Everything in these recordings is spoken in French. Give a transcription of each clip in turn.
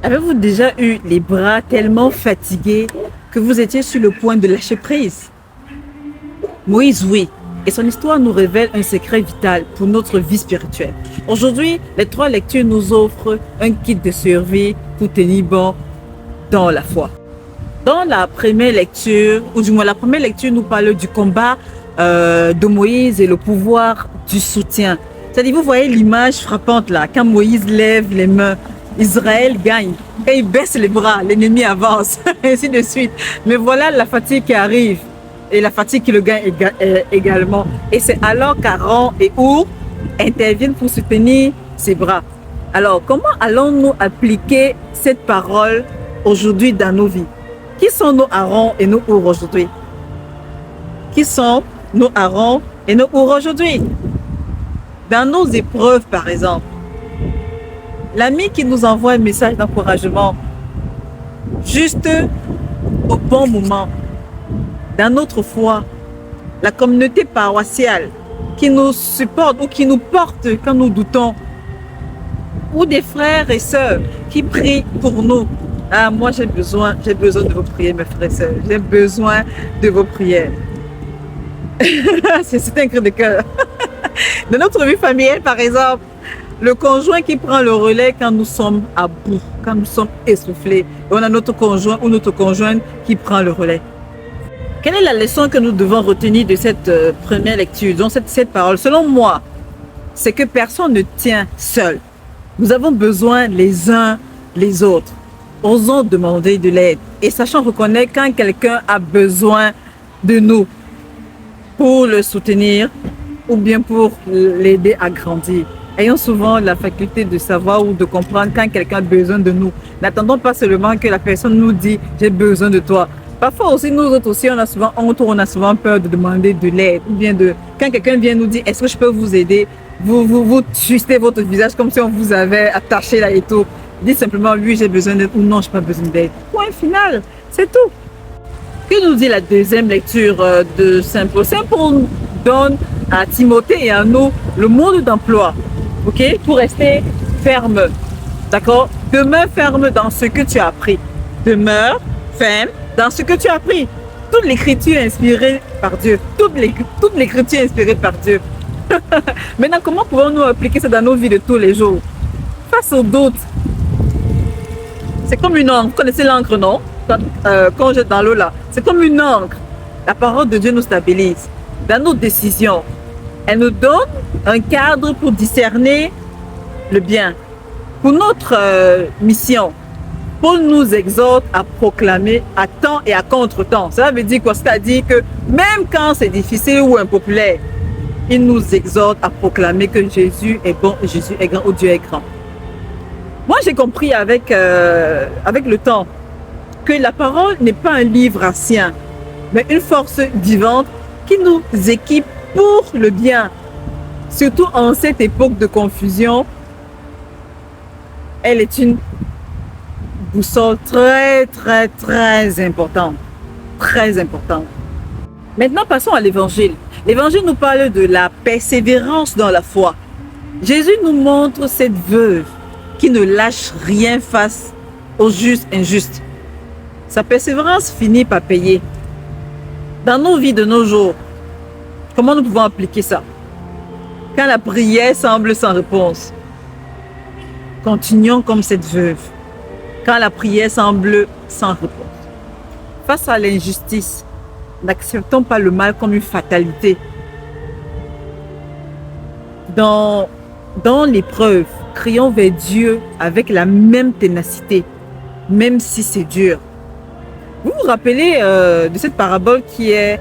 Avez-vous déjà eu les bras tellement fatigués que vous étiez sur le point de lâcher prise? Moïse, oui. Et son histoire nous révèle un secret vital pour notre vie spirituelle. Aujourd'hui, les 3 lectures nous offrent un kit de survie pour tenir bon dans la foi. Dans la première lecture, ou du moins la première lecture nous parle du combat de Moïse et le pouvoir du soutien. C'est-à-dire, vous voyez l'image frappante là, quand Moïse lève les mains, Israël gagne. Quand il baisse les bras, l'ennemi avance, ainsi de suite. Mais voilà la fatigue qui arrive et la fatigue qui le gagne également. Et c'est alors qu'Aaron et Our interviennent pour soutenir ses bras. Alors, comment allons-nous appliquer cette parole aujourd'hui dans nos vies? Qui sont nos Aaron et nos Our aujourd'hui? Qui sont nos Aaron et nos Our aujourd'hui? Dans nos épreuves, par exemple, l'ami qui nous envoie un message d'encouragement juste au bon moment, dans notre foi, la communauté paroissiale qui nous supporte ou qui nous porte quand nous doutons, ou des frères et sœurs qui prient pour nous. Ah, moi j'ai besoin de vos prières, mes frères et sœurs. J'ai besoin de vos prières. C'est un cri de cœur. Dans notre vie familiale, par exemple, le conjoint qui prend le relais quand nous sommes à bout, quand nous sommes essoufflés, et on a notre conjoint ou notre conjointe qui prend le relais. Quelle est la leçon que nous devons retenir de cette première lecture, donc cette parole? Selon moi, c'est que personne ne tient seul. Nous avons besoin les uns les autres. Osons demander de l'aide et sachons reconnaître quand quelqu'un a besoin de nous pour le soutenir ou bien pour l'aider à grandir. Ayons souvent la faculté de savoir ou de comprendre quand quelqu'un a besoin de nous. N'attendons pas seulement que la personne nous dise « j'ai besoin de toi ». Parfois aussi, nous autres aussi, on a souvent honte ou on a souvent peur de demander de l'aide. Ou bien quand quelqu'un vient nous dire « est-ce que je peux vous aider ?» Vous twistez votre visage comme si on vous avait attaché là et tout. Dites simplement « oui, j'ai besoin d'aide » ou « non, je n'ai pas besoin d'aide ». Point final, c'est tout. Que nous dit la deuxième lecture de Saint Paul? Saint Paul donne à Timothée et à nous le mode d'emploi, ok, pour rester ferme, d'accord? Demeure ferme dans ce que tu as appris. Demeure ferme dans ce que tu as appris. Toute l'écriture est inspirée par Dieu. Toute l'écriture est inspirée par Dieu. Maintenant, comment pouvons-nous appliquer ça dans nos vies de tous les jours? Face aux doutes, c'est comme une encre. Vous connaissez l'encre, non? Quand on jette dans l'eau là, c'est comme une encre. La parole de Dieu nous stabilise dans nos décisions. Elle nous donne un cadre pour discerner le bien. Pour notre mission, Paul nous exhorte à proclamer à temps et à contre-temps. Cela veut dire quoi? C'est-à-dire que même quand c'est difficile ou impopulaire, il nous exhorte à proclamer que Jésus est bon, Jésus est grand ou Dieu est grand. Moi, j'ai compris avec le temps que la parole n'est pas un livre ancien, mais une force vivante qui nous équipe pour le bien. Surtout en cette époque de confusion, elle est une boussole très, très, très importante. Très importante. Maintenant, passons à l'évangile. L'évangile nous parle de la persévérance dans la foi. Jésus nous montre cette veuve qui ne lâche rien face aux justes injustes. Sa persévérance finit par payer. Dans nos vies de nos jours, comment nous pouvons appliquer ça? Quand la prière semble sans réponse, continuons comme cette veuve. Quand la prière semble sans réponse. Face à l'injustice, n'acceptons pas le mal comme une fatalité. Dans l'épreuve, crions vers Dieu avec la même ténacité, même si c'est dur. Vous vous rappelez de cette parabole qui est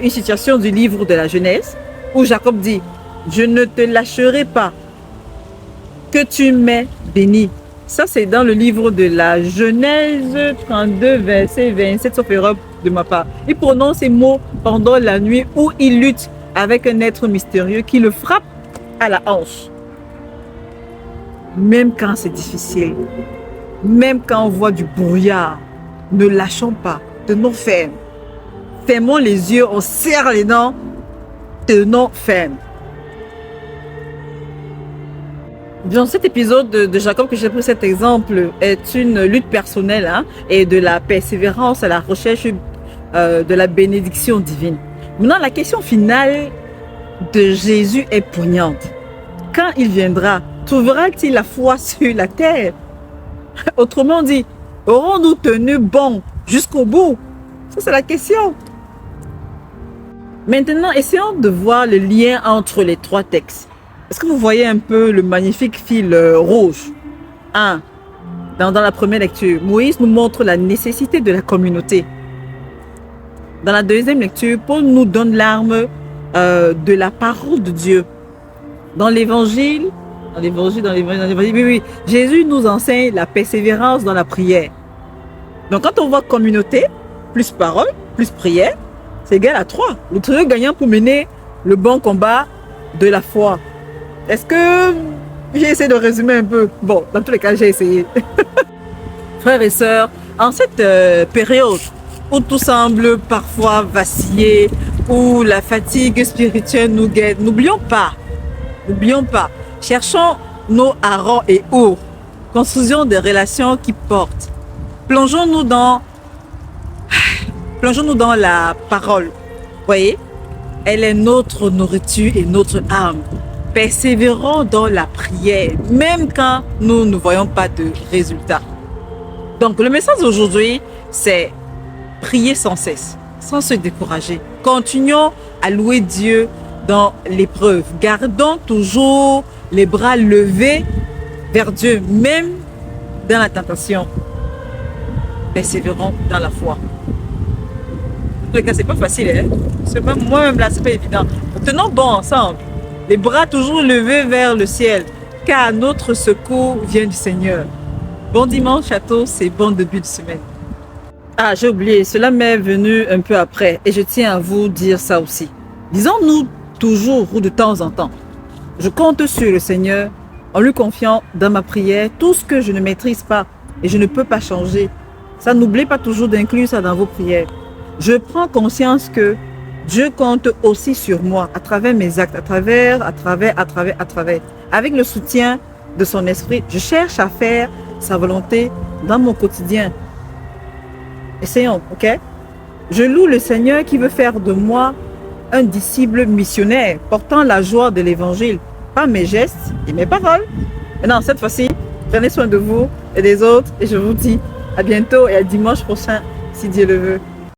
une situation du livre de la Genèse où Jacob dit « Je ne te lâcherai pas, que tu m'aies béni ». Ça, c'est dans le livre de la Genèse 32, verset 27, sauf erreur de ma part. Il prononce ces mots pendant la nuit où il lutte avec un être mystérieux qui le frappe à la hanche. Même quand c'est difficile, même quand on voit du brouillard, ne lâchons pas, tenons ferme. Fermons les yeux, on serre les dents, tenons ferme. Dans cet épisode de Jacob que j'ai pris cet exemple est une lutte personnelle et de la persévérance à la recherche de la bénédiction divine. Maintenant, la question finale de Jésus est poignante. Quand il viendra, trouvera-t-il la foi sur la terre? Autrement dit, aurons-nous tenu bon jusqu'au bout? Ça, c'est la question. Maintenant, essayons de voir le lien entre les trois textes. Est-ce que vous voyez un peu le magnifique fil rouge? Dans la première lecture, Moïse nous montre la nécessité de la communauté. Dans la deuxième lecture, Paul nous donne l'arme de la parole de Dieu. Dans l'évangile, oui, Jésus nous enseigne la persévérance dans la prière. Donc quand on voit communauté, plus parole, plus prière, c'est égal à 3. Le trio gagnant pour mener le bon combat de la foi. Est-ce que j'ai essayé de résumer un peu? Bon, dans tous les cas, j'ai essayé. Frères et sœurs, en cette période où tout semble parfois vaciller, où la fatigue spirituelle nous guette, n'oublions pas, cherchons nos Aaron et Our, construisons des relations qui portent. Plongeons-nous dans la parole. Voyez, elle est notre nourriture et notre âme. Persévérons dans la prière, même quand nous ne voyons pas de résultats. Donc, le message d'aujourd'hui, c'est prier sans cesse, sans se décourager. Continuons à louer Dieu dans l'épreuve. Gardons toujours les bras levés vers Dieu, même dans la tentation. Persévérons dans la foi. En tout cas, c'est pas facile, hein? Moi-même là, c'est pas évident. Tenons bon ensemble. Les bras toujours levés vers le ciel, car notre secours vient du Seigneur. Bon dimanche à tous et bon début de semaine. J'ai oublié, cela m'est venu un peu après et je tiens à vous dire ça aussi. Disons-nous toujours ou de temps en temps, je compte sur le Seigneur en lui confiant dans ma prière tout ce que je ne maîtrise pas et je ne peux pas changer. Ça, n'oubliez pas toujours d'inclure ça dans vos prières. Je prends conscience que Dieu compte aussi sur moi à travers mes actes, à travers. Avec le soutien de son esprit, je cherche à faire sa volonté dans mon quotidien. Essayons, ok? Je loue le Seigneur qui veut faire de moi un disciple missionnaire, portant la joie de l'évangile, par mes gestes et mes paroles. Maintenant, cette fois-ci, prenez soin de vous et des autres et je vous dis à bientôt et à dimanche prochain, si Dieu le veut.